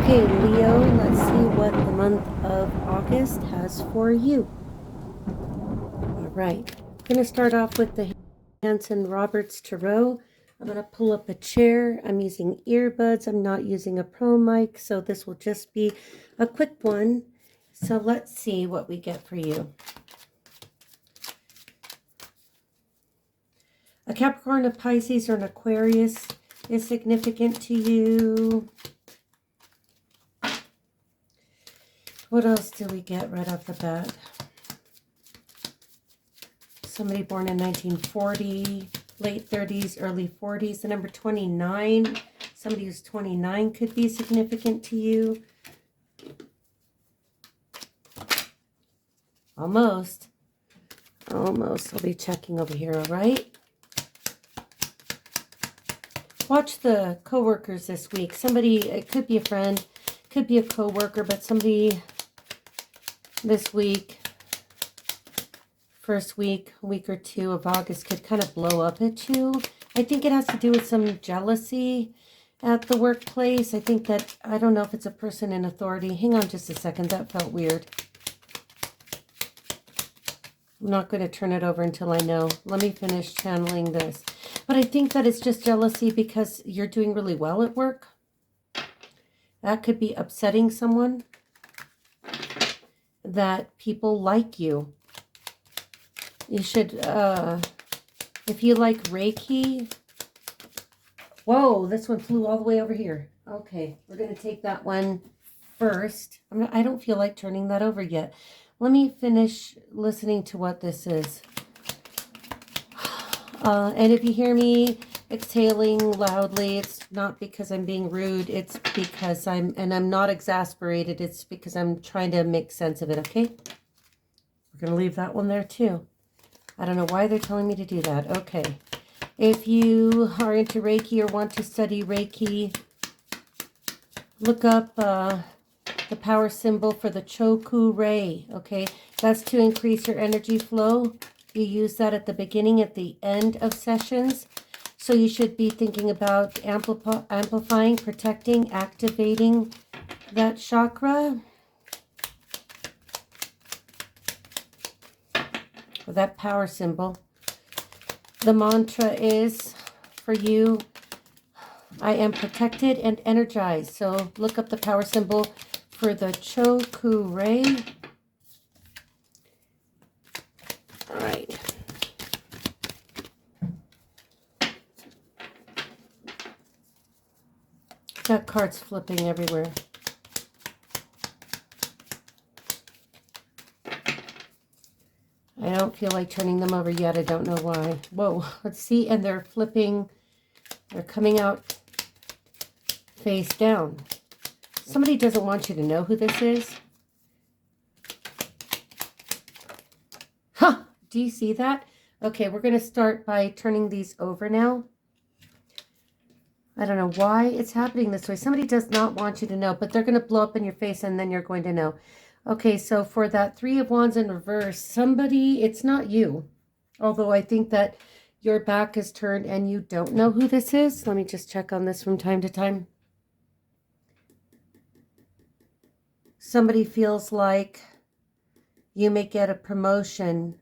Okay, Leo, let's see what the month of August has for you. All right, I'm going to start off with the Hanson Roberts Tarot. I'm going to pull up a chair. I'm using earbuds. I'm not using a pro mic, so this will just be a quick one. So let's see what we get for you. A Capricorn, a Pisces, or an Aquarius is significant to you. What else do we get right off the bat? Somebody born in 1940, late 30s, early 40s. The number 29, somebody who's 29 could be significant to you. Almost. Almost. I'll be checking over here, all right? Watch the coworkers this week. Somebody, it could be a friend, could be a coworker, but somebody this week, first week or two of August could kind of blow up at you. I think it has to do with some jealousy at the workplace. I think that, I don't know if it's a person in authority. Hang on just a second. That felt weird. I'm not going to turn it over until I know. Let me finish channeling this. But I think that it's just jealousy because you're doing really well at work. That could be upsetting someone. That people like you. You should, if you like Reiki. Whoa, this one flew all the way over here. Okay, we're going to take that one first. I don't feel like turning that over yet. Let me finish listening to what this is. And if you hear me exhaling loudly, it's not because I'm being rude. It's because I'm not exasperated. It's because I'm trying to make sense of it, okay? We're going to leave that one there too. I don't know why they're telling me to do that. Okay. If you are into Reiki or want to study Reiki, look up the power symbol for the Choku Rei, okay? That's to increase your energy flow. You use that at the beginning, at the end of sessions. So you should be thinking about amplifying, protecting, activating that chakra. Or that power symbol. The mantra is for you, I am protected and energized. So look up the power symbol for the Choku Rei. All right. Got cards flipping everywhere. I don't feel like turning them over yet. I don't know why. Whoa, let's see. And they're flipping. They're coming out face down. Somebody doesn't want you to know who this is. Huh! Do you see that? Okay, we're going to start by turning these over now. I don't know why it's happening this way. Somebody does not want you to know, but they're going to blow up in your face and then you're going to know. Okay, so for that Three of Wands in reverse, somebody, it's not you. Although I think that your back is turned and you don't know who this is. Let me just check on this from time to time. Somebody feels like you may get a promotion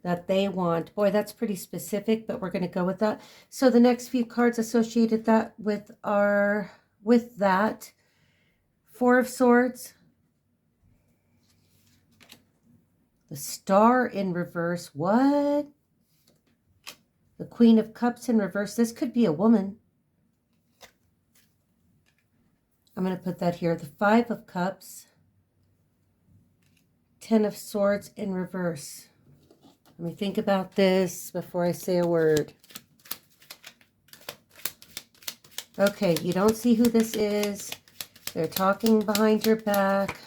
that they want. Boy, that's pretty specific, but we're going to go with that. So the next few cards associated that with that, Four of Swords, the Star in reverse. What? The Queen of Cups in reverse. This could be a woman. I'm going to put that here. The Five of Cups, Ten of Swords in reverse. Let me think about this before I say a word. Okay, you don't see who this is. They're talking behind your back.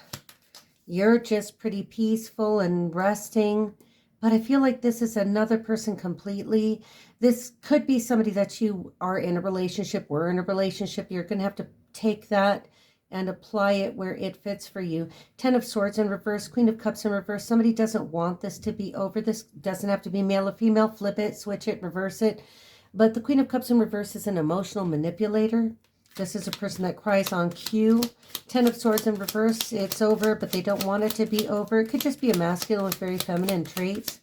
You're just pretty peaceful and resting. But I feel like this is another person completely. This could be somebody that you are in a relationship. We're in a relationship. You're going to have to take that and apply it where it fits for you. Ten of Swords in reverse, Queen of Cups in reverse. Somebody doesn't want this to be over. This doesn't have to be male or female. Flip it, switch it, reverse it. But the Queen of Cups in reverse is an emotional manipulator. This is a person that cries on cue. 10 of Swords in reverse. It's over, but they don't want it to be over. It could just be a masculine with very feminine traits.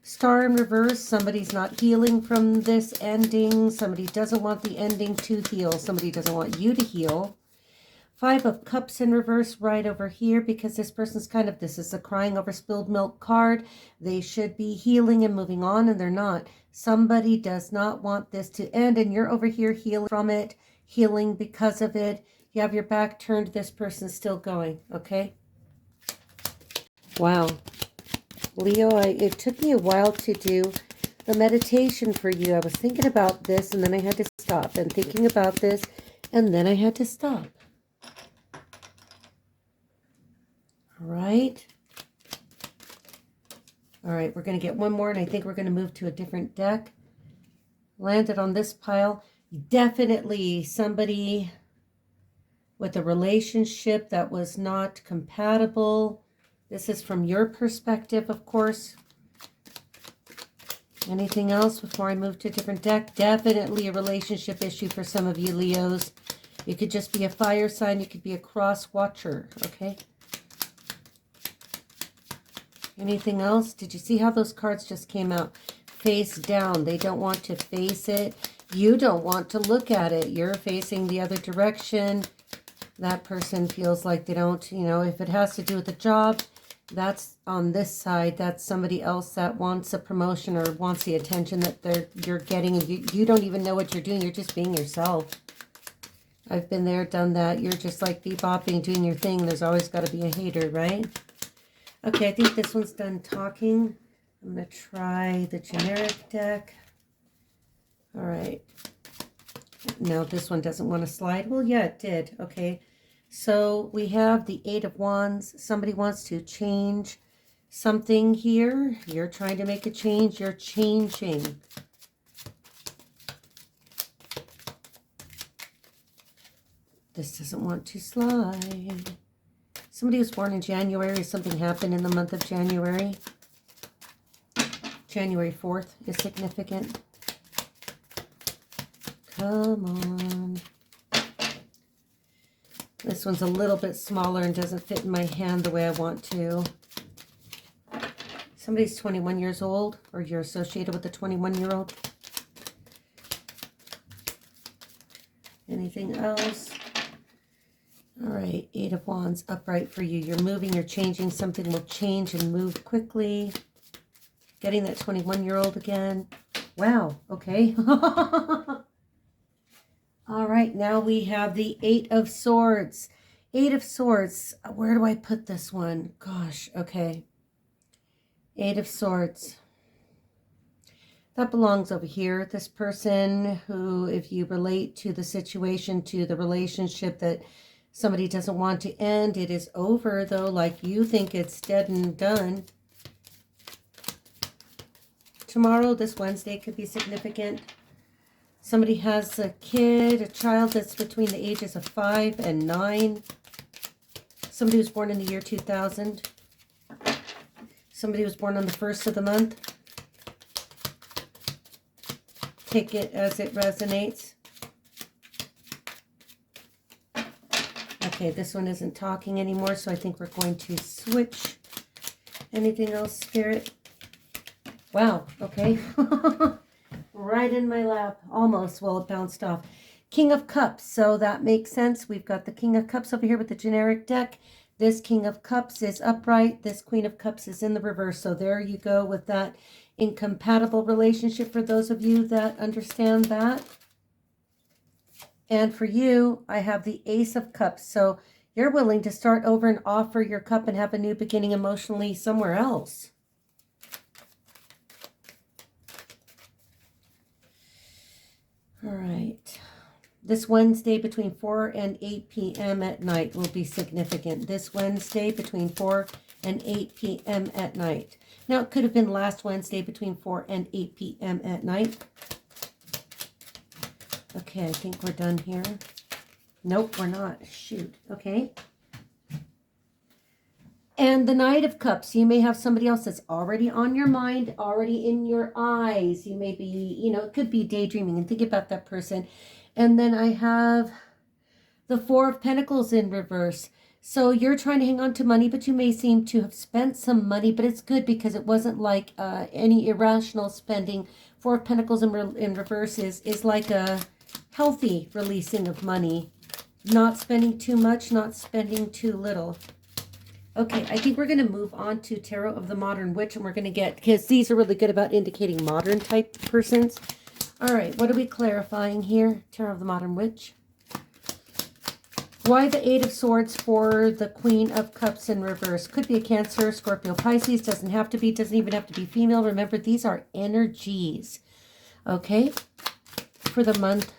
Star in reverse. Somebody's not healing from this ending. Somebody doesn't want the ending to heal. Somebody doesn't want you to heal. 5 of Cups in reverse right over here, because this person's kind of, this is a crying over spilled milk card. They should be healing and moving on, and they're not. Somebody does not want this to end, and you're over here healing from it, healing because of it. You have your back turned. This person's still going, okay? Wow. Leo, it took me a while to do the meditation for you. I was thinking about this, and then I had to stop, and thinking about this, and then I had to stop. All right. All right, we're going to get one more, and I think we're going to move to a different deck. Landed on this pile. Definitely somebody with a relationship that was not compatible. This is from your perspective, of course. Anything else before I move to a different deck? Definitely a relationship issue for some of you Leos. You could just be a fire sign. You could be a cross watcher, okay? Anything else? Did you see how those cards just came out? Face down. They don't want to face it. You don't want to look at it. You're facing the other direction. That person feels like they don't, you know, if it has to do with the job, that's on this side. That's somebody else that wants a promotion or wants the attention that you're getting. And you don't even know what you're doing. You're just being yourself. I've been there, done that. You're just like bebopping, doing your thing. There's always got to be a hater, right? Okay, I think this one's done talking. I'm going to try the generic deck. All right. No, this one doesn't want to slide. Well, yeah, it did. Okay. So we have the 8 of Wands. Somebody wants to change something here. You're trying to make a change. You're changing. This doesn't want to slide. Somebody was born in January. Something happened in the month of January. January 4th is significant. Come on. This one's a little bit smaller and doesn't fit in my hand the way I want to. Somebody's 21 years old, or you're associated with a 21-year-old. Anything else? All right, 8 of Wands, upright for you. You're moving, you're changing. Something will change and move quickly. Getting that 21-year-old again. Wow, okay. All right, now we have the 8 of Swords. 8 of Swords. Where do I put this one? Gosh, okay. 8 of Swords. That belongs over here. This person who, if you relate to the situation, to the relationship that somebody doesn't want to end, it is over, though, like you think it's dead and done. Tomorrow, this Wednesday, could be significant. Somebody has a kid, a child that's between the ages of 5 and 9. Somebody was born in the year 2000. Somebody was born on the 1st of the month. Take it as it resonates. Okay, this one isn't talking anymore, so I think we're going to switch. Anything else, Spirit? Wow, okay. Right in my lap. Almost. Well, it bounced off. King of Cups. So that makes sense. We've got the King of Cups over here with the generic deck. This King of Cups is upright. This Queen of Cups is in the reverse. So there you go with that incompatible relationship for those of you that understand that. And for you, I have the Ace of Cups. So you're willing to start over and offer your cup and have a new beginning emotionally somewhere else. All right. This Wednesday between 4 and 8 p.m. at night will be significant. This Wednesday between 4 and 8 p.m. at night. Now, it could have been last Wednesday between 4 and 8 p.m. at night. Okay, I think we're done here. Nope, we're not. Shoot. Okay. And the Knight of Cups, you may have somebody else that's already on your mind, already in your eyes. You may be, it could be daydreaming and think about that person. And then I have the Four of Pentacles in reverse. So you're trying to hang on to money, but you may seem to have spent some money, but it's good because it wasn't like any irrational spending. Four of Pentacles in reverse is like a healthy releasing of money. Not spending too much, not spending too little. Okay, I think we're going to move on to Tarot of the Modern Witch, and we're going to get, because these are really good about indicating modern type persons. All right, what are we clarifying here? Tarot of the Modern Witch. Why the Eight of Swords for the Queen of Cups in reverse? Could be a Cancer, Scorpio, Pisces. Doesn't have to be, doesn't even have to be female. Remember, these are energies. Okay, for the month.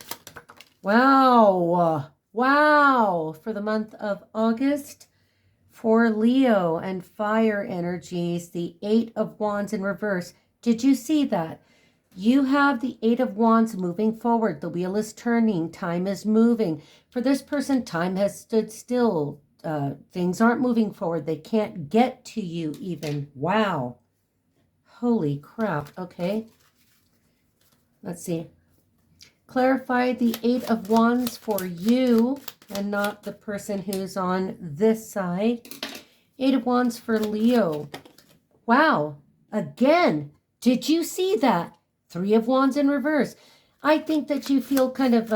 Wow. Wow. For the month of August. For Leo and fire energies, the Eight of Wands in reverse. Did you see that? You have the Eight of Wands moving forward. The wheel is turning. Time is moving. For this person, time has stood still. Things aren't moving forward. They can't get to you even. Wow. Holy crap. Okay. Let's see. Clarify the Eight of Wands for you and not the person who's on this side. Eight of Wands for Leo. Wow. Again. Did you see that? Three of Wands in reverse. I think that you feel kind of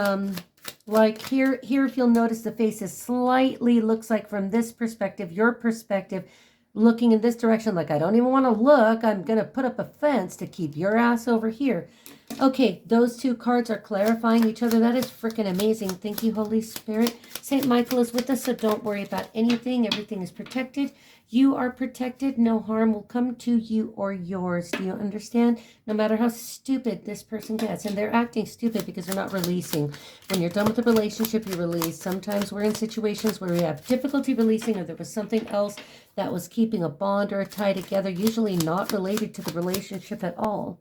like here if you'll notice the face is slightly looks like from this perspective, your perspective, looking in this direction like I don't even want to look. I'm going to put up a fence to keep your ass over here. Okay, those two cards are clarifying each other. That is freaking amazing. Thank you, Holy Spirit. St. Michael is with us, so don't worry about anything. Everything is protected. You are protected. No harm will come to you or yours. Do you understand? No matter how stupid this person gets. And they're acting stupid because they're not releasing. When you're done with the relationship, you release. Sometimes we're in situations where we have difficulty releasing or there was something else that was keeping a bond or a tie together, usually not related to the relationship at all.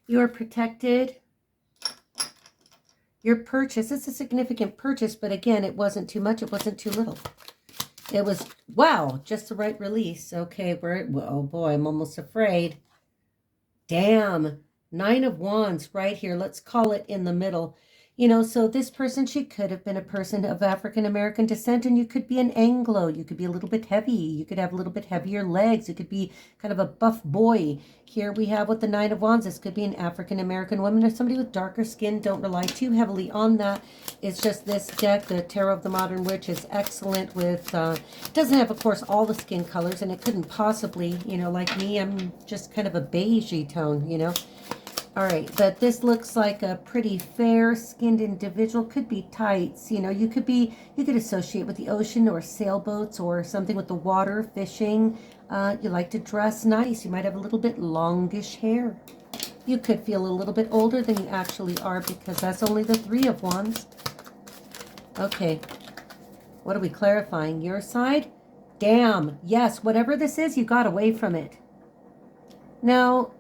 You are protected. Your purchase, it's a significant purchase, but again, it wasn't too much. It wasn't too little. It was, wow, just the right release. Okay, oh boy, I'm almost afraid. Damn, Nine of Wands right here. Let's call it in the middle. So this person, she could have been a person of African-American descent, and you could be an Anglo. You could be a little bit heavy. You could have a little bit heavier legs. You could be kind of a buff boy. Here we have with the Nine of Wands. This could be an African-American woman or somebody with darker skin. Don't rely too heavily on that. It's just this deck, the Tarot of the Modern Witch, is excellent with, doesn't have, of course, all the skin colors, and it couldn't possibly, like me, I'm just kind of a beigey tone, All right, but this looks like a pretty fair-skinned individual. Could be tights, you could associate with the ocean or sailboats or something with the water, fishing. You like to dress nice. You might have a little bit longish hair. You could feel a little bit older than you actually are because that's only the Three of Wands. Okay, what are we clarifying? Your side? Damn, yes, whatever this is, you got away from it. Now,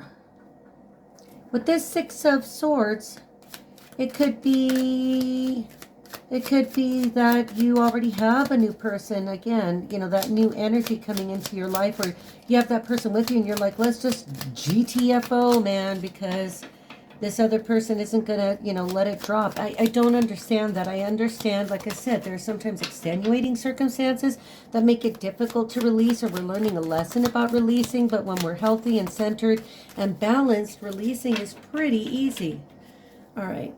with this Six of Swords, it could be that you already have a new person. Again, that new energy coming into your life, or you have that person with you and you're like, let's just GTFO, man, because this other person isn't going to, let it drop. I don't understand that. I understand, like I said, there are sometimes extenuating circumstances that make it difficult to release, or we're learning a lesson about releasing, but when we're healthy and centered and balanced, releasing is pretty easy. All right.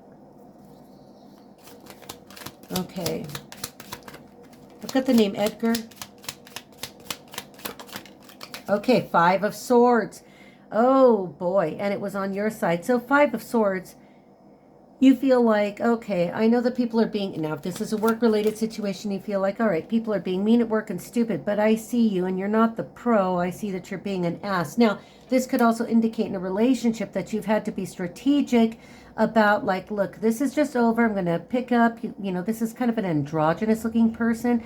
Okay. I've got the name Edgar. Okay, Five of Swords. Oh boy, and it was on your side. So Five of Swords, you feel like, okay, I know that people are being, now if this is a work-related situation, you feel like, all right, people are being mean at work and stupid, but I see you and you're not the pro. I see that you're being an ass. Now, this could also indicate in a relationship that you've had to be strategic about, like, look, this is just over. I'm going to pick up, this is kind of an androgynous looking person.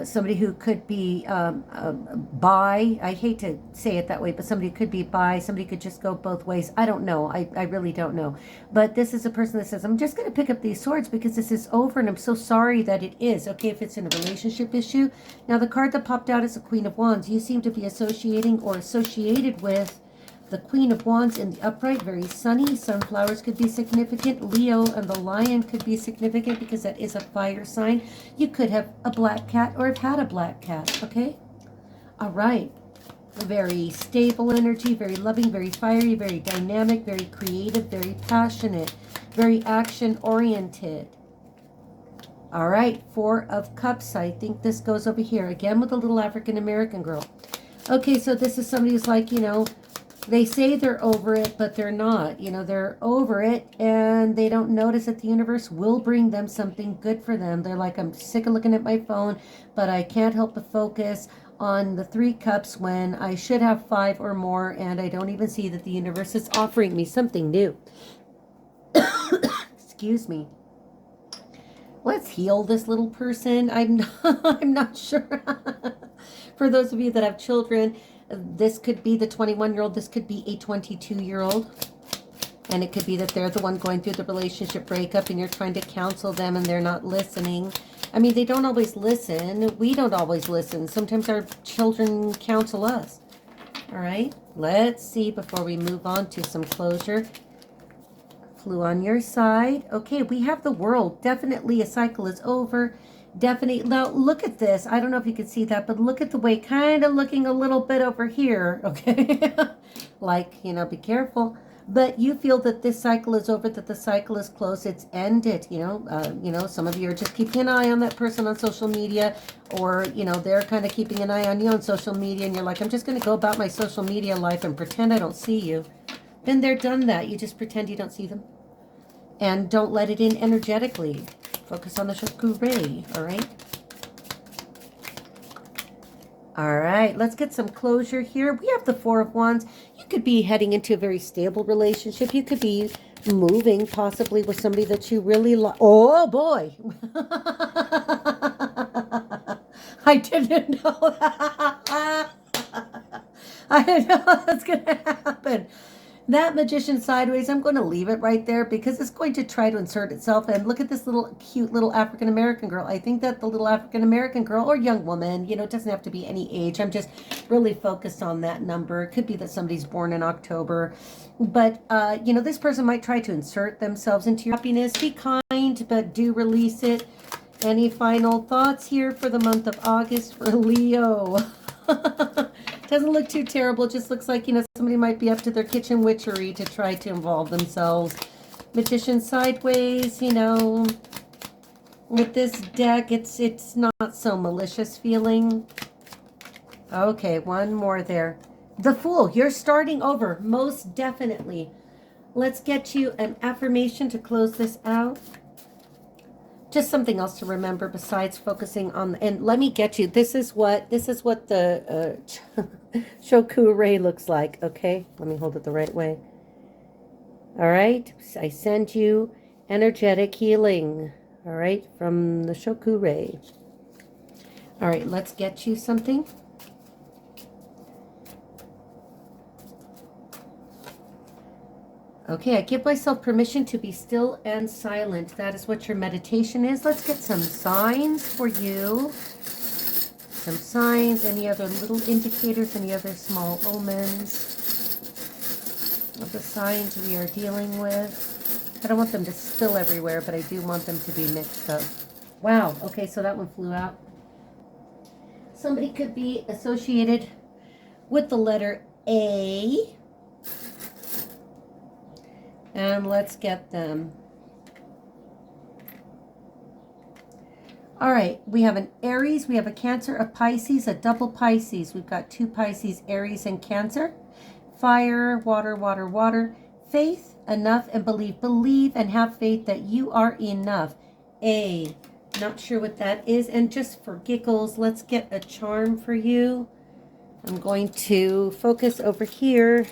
somebody who could be bi. I hate to say it that way, but somebody could be bi. Somebody could just go both ways. I don't know. I really don't know. But this is a person that says, I'm just going to pick up these swords because this is over and I'm so sorry that it is. Okay, if it's in a relationship issue. Now, the card that popped out is the Queen of Wands. You seem to be associating or associated with the Queen of Wands in the upright, very sunny. Sunflowers could be significant. Leo and the lion could be significant because that is a fire sign. You could have a black cat or have had a black cat, okay? All right. Very stable energy, very loving, very fiery, very dynamic, very creative, very passionate, very action-oriented. All right, Four of Cups. I think this goes over here. Again with a little African-American girl. Okay, so this is somebody who's like, you know, they say they're over it, but they're not. You know, they're over it, and they don't notice that the universe will bring them something good for them. They're like, I'm sick of looking at my phone, but I can't help but focus on the 3 cups when I should have 5 or more, and I don't even see that the universe is offering me something new. Excuse me. Let's heal this little person. I'm not sure. For those of you that have children, this could be the 21-year-old. This could be a 22-year-old. And it could be that they're the one going through the relationship breakup and you're trying to counsel them and they're not listening. I mean, they don't always listen. We don't always listen. Sometimes our children counsel us. All right. Let's see before we move on to some closure. Clue on your side. Okay, we have the World. Definitely a cycle is over. Definitely. Now, look at this. I don't know if you can see that, but look at the way, kind of looking a little bit over here, okay? Like, you know, be careful. But you feel that this cycle is over, that the cycle is close, it's ended, you know, some of you are just keeping an eye on that person on social media, or, you know, they're kind of keeping an eye on you on social media, and you're like, I'm just going to go about my social media life and pretend I don't see you. Been there, done that. You just pretend you don't see them. And don't let it in energetically. Focus on the chakra, all right? All right, let's get some closure here. We have the Four of Wands. You could be heading into a very stable relationship. You could be moving possibly with somebody that you really like. Oh, boy. I didn't know that. I didn't know that's going to happen. That Magician sideways, I'm going to leave it right there because it's going to try to insert itself. And look at this little cute little African-American girl. I think that the little African-American girl or young woman, you know, it doesn't have to be any age. I'm just really focused on that number. It could be that somebody's born in October. But, you know, this person might try to insert themselves into your happiness. Be kind, but do release it. Any final thoughts here for the month of August for Leo? Doesn't look too terrible. It just looks like, you know, somebody might be up to their kitchen witchery to try to involve themselves. Magician sideways, you know, with this deck, it's not so malicious feeling. Okay, one more there. The Fool, you're starting over, most definitely. Let's get you an affirmation to close this out. Just something else to remember besides focusing on, and let me get you, this is what the Shokure looks like, okay? Let me hold it the right way. All right, I send you energetic healing, all right, from the Shokure. All right, let's get you something. Okay, I give myself permission to be still and silent. That is what your meditation is. Let's get some signs for you. Some signs, any other little indicators, any other small omens of the signs we are dealing with. I don't want them to spill everywhere, but I do want them to be mixed up. Wow, okay, so that one flew out. Somebody could be associated with the letter A. And let's get them. All right, we have an Aries, we have a Cancer, a Pisces, a double Pisces. We've got 2 Pisces, Aries, and Cancer. Fire, water, water, water. Faith, enough, and believe. Believe and have faith that you are enough. A, not sure what that is. And just for giggles, let's get a charm for you. I'm going to focus over here.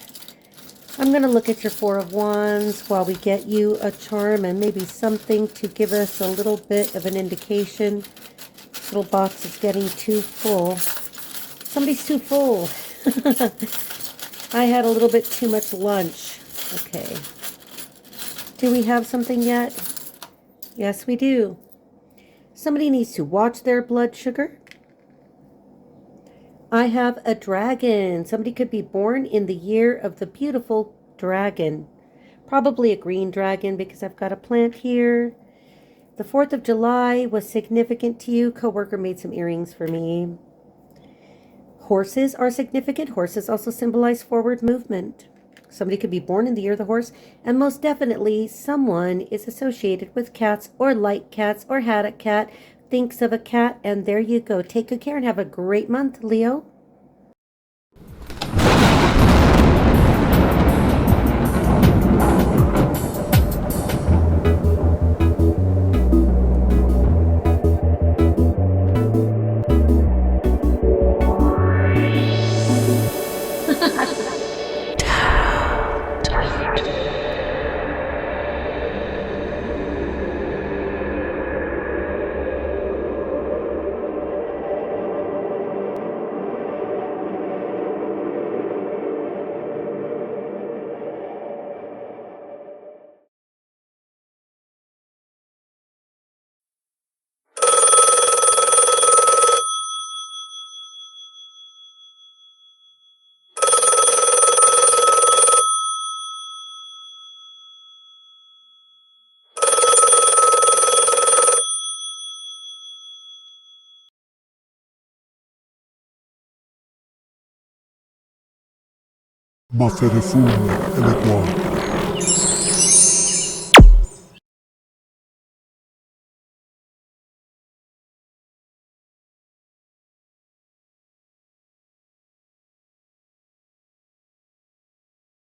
I'm going to look at your Four of Wands while we get you a charm and maybe something to give us a little bit of an indication little box is getting too full. Somebody's too full. I had a little bit too much lunch. Okay. Do we have something yet? Yes, we do. Somebody needs to watch their blood sugar. I have a dragon. Somebody could be born in the year of the beautiful dragon. Probably a green dragon because I've got a plant here. The 4th of July was significant to you. Coworker made some earrings for me. Horses are significant. Horses also symbolize forward movement. Somebody could be born in the year of the horse, and most definitely someone is associated with cats or like cats or had a cat, thinks of a cat, and there you go. Take good care and have a great month, Leo. Ma fede fulmine e le tuone.